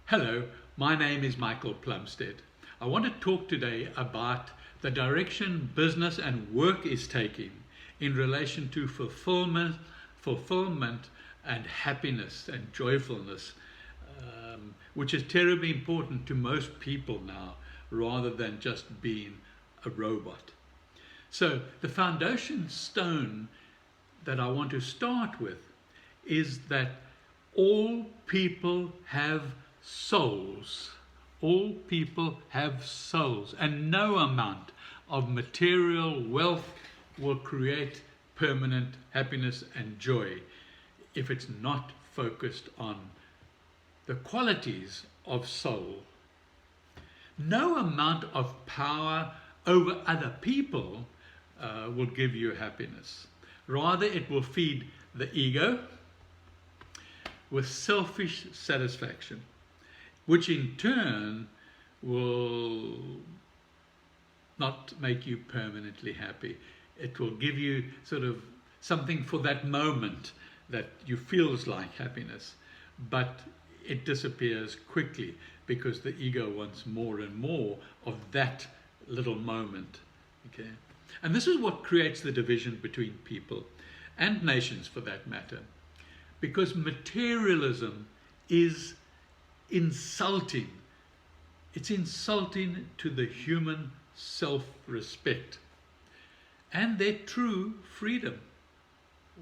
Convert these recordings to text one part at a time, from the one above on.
Hello, my name is Michael Plumstead. I want to talk today about the direction business and work is taking in relation to fulfillment and happiness and joyfulness, which is terribly important to most people now, rather than just being a robot. So the foundation stone that I want to start with is that all people have souls. All people have souls, and no amount of material wealth will create permanent happiness and joy if it's not focused on the qualities of soul. No amount of power over other people will give you happiness. Rather, it will feed the ego with selfish satisfaction, which in turn will not make you permanently happy. It will give you sort of something for that moment that you feels like happiness, but it disappears quickly because the ego wants more and more of that little moment. Okay, and this is what creates the division between people and nations, for that matter, because materialism is insulting. It's insulting to the human self-respect and their true freedom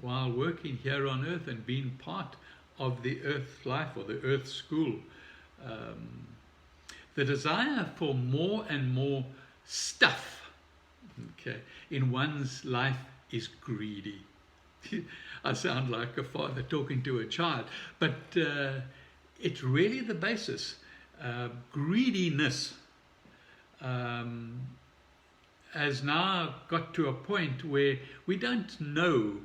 while working here on earth and being part of the earth life or the earth school. The desire for more and more stuff, okay, in one's life is greedy. I sound like a father talking to a child, but it's really the basis. Greediness has now got to a point where we don't know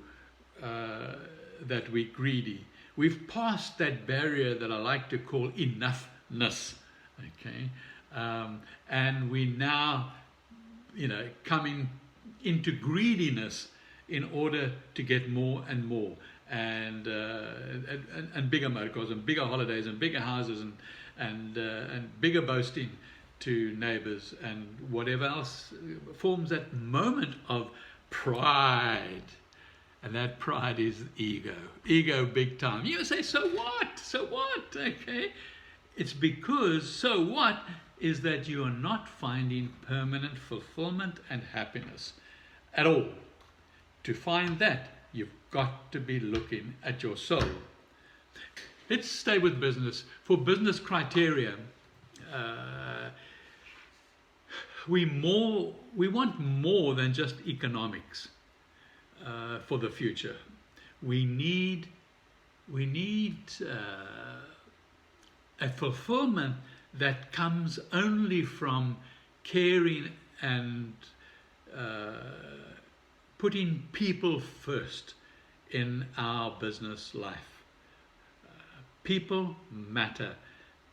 that we're greedy. We've passed that barrier that I like to call enoughness, okay? And we now, coming into greediness in order to get more and more, and bigger motorcars and bigger holidays and bigger houses and bigger boasting to neighbors and whatever else forms that moment of pride. And that pride is ego big time. You say, so what, okay? It's because so what is that you are not finding permanent fulfillment and happiness at all. To find that, you've got to be looking at your soul. Let's stay with business. For business criteria, we want more than just economics for the future. We need a fulfillment that comes only from caring and putting people first in our business life. People matter.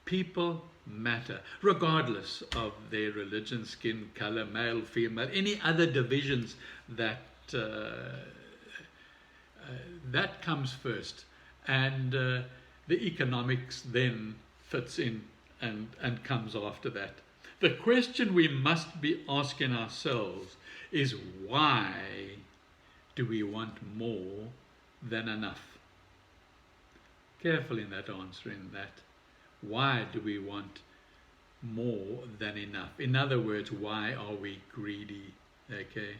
People matter, regardless of their religion, skin color, male, female, any other divisions that that comes first, and the economics then fits in and comes after that. The question we must be asking ourselves is, why do we want more than enough? Careful in that answering that. Why do we want more than enough? In other words, why are we greedy? Okay.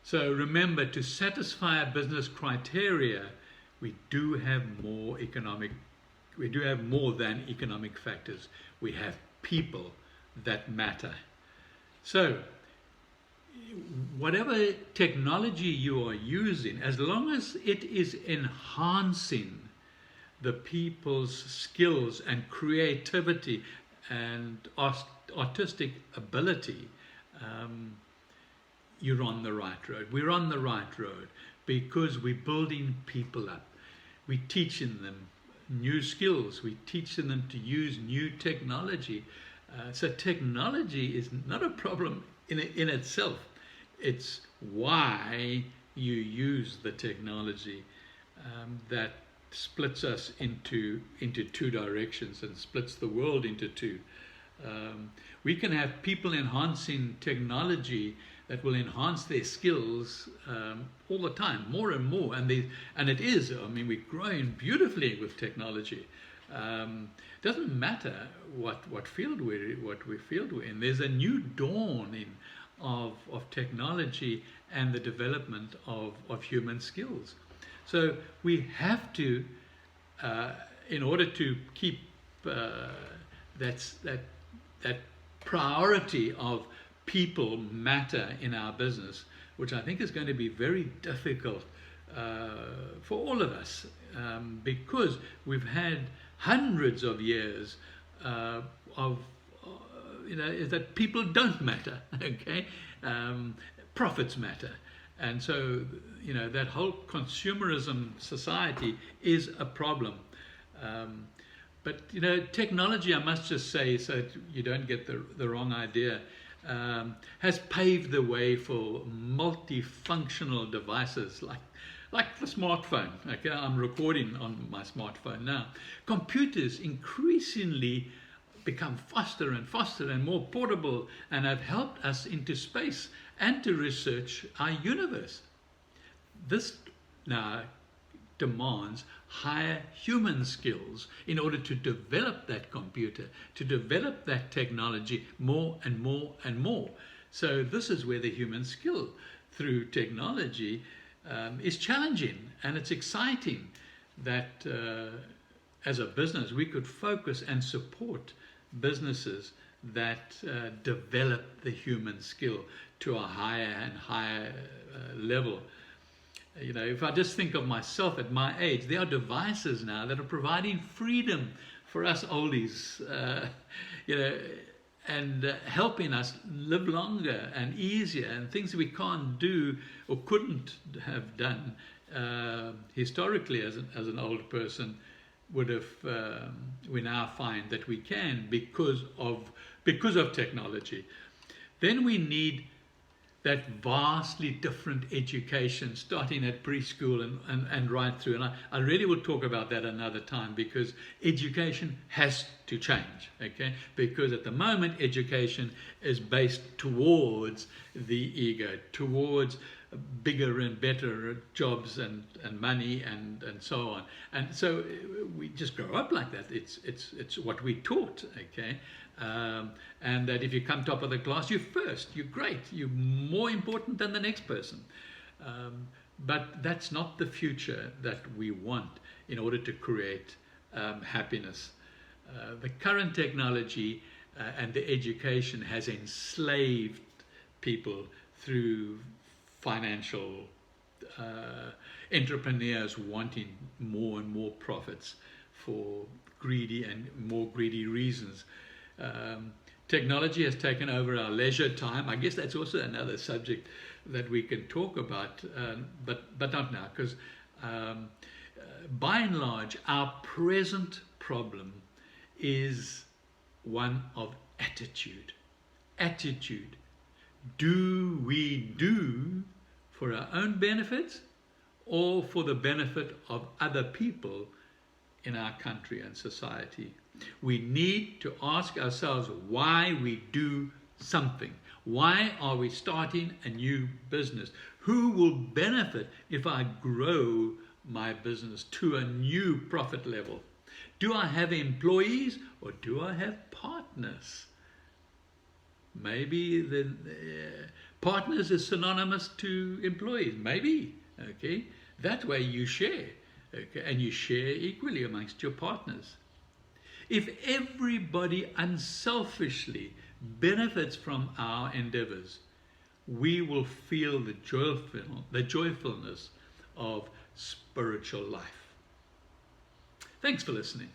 So remember, to satisfy our business criteria, we do have more than economic factors. We have people that matter. So whatever technology you are using, as long as it is enhancing the people's skills and creativity and artistic ability, you're on the right road. We're on the right road because we're building people up. We're teaching them new skills. We're teaching them to use new technology. So technology is not a problem in itself. It's why you use the technology that splits us into two directions and splits the world into two. We can have people enhancing technology that will enhance their skills all the time, more and more, and it is. I mean, we're growing beautifully with technology. Doesn't matter what field we're in. There's a new dawning of technology and the development of human skills. So we have to, in order to keep that priority of people matter in our business, which I think is going to be very difficult for all of us, because we've had hundreds of years of is that people don't matter, okay? Profits matter. And so, that whole consumerism society is a problem. But, technology, I must just say, so that you don't get the wrong idea, has paved the way for multifunctional devices like the smartphone. Okay, I'm recording on my smartphone now. Computers increasingly become faster and faster and more portable, and have helped us into space and to research our universe. This now demands higher human skills in order to develop that computer, to develop that technology more and more and more. So this is where the human skill through technology is challenging, and it's exciting that as a business we could focus and support businesses that develop the human skill to a higher and higher level. If I just think of myself at my age, there are devices now that are providing freedom for us oldies, and helping us live longer and easier, and things we can't do or couldn't have done historically as an old person would have. We now find that we can because of technology. Then we need that vastly different education, starting at preschool and right through. And I really will talk about that another time, because education has to change, okay? Because at the moment, education is based towards the ego, towards bigger and better jobs and money and so on. And so we just grow up like that. It's what we taught, okay? And that if you come top of the class, you're first, you're great, you're more important than the next person. But that's not the future that we want in order to create happiness. The current technology and the education has enslaved people through financial entrepreneurs wanting more and more profits for more greedy reasons. Technology has taken over our leisure time. I guess that's also another subject that we can talk about, but not now, because by and large, our present problem is one of attitude. Attitude. Do we do for our own benefit or for the benefit of other people in our country and society? We need to ask ourselves why we do something. Why are we starting a new business? Who will benefit if I grow my business to a new profit level? Do I have employees or do I have partners? Maybe the partners is synonymous to employees. Maybe, okay? That way you share, okay? And you share equally amongst your partners. If everybody unselfishly benefits from our endeavors, we will feel the joyfulness of spiritual life. Thanks for listening.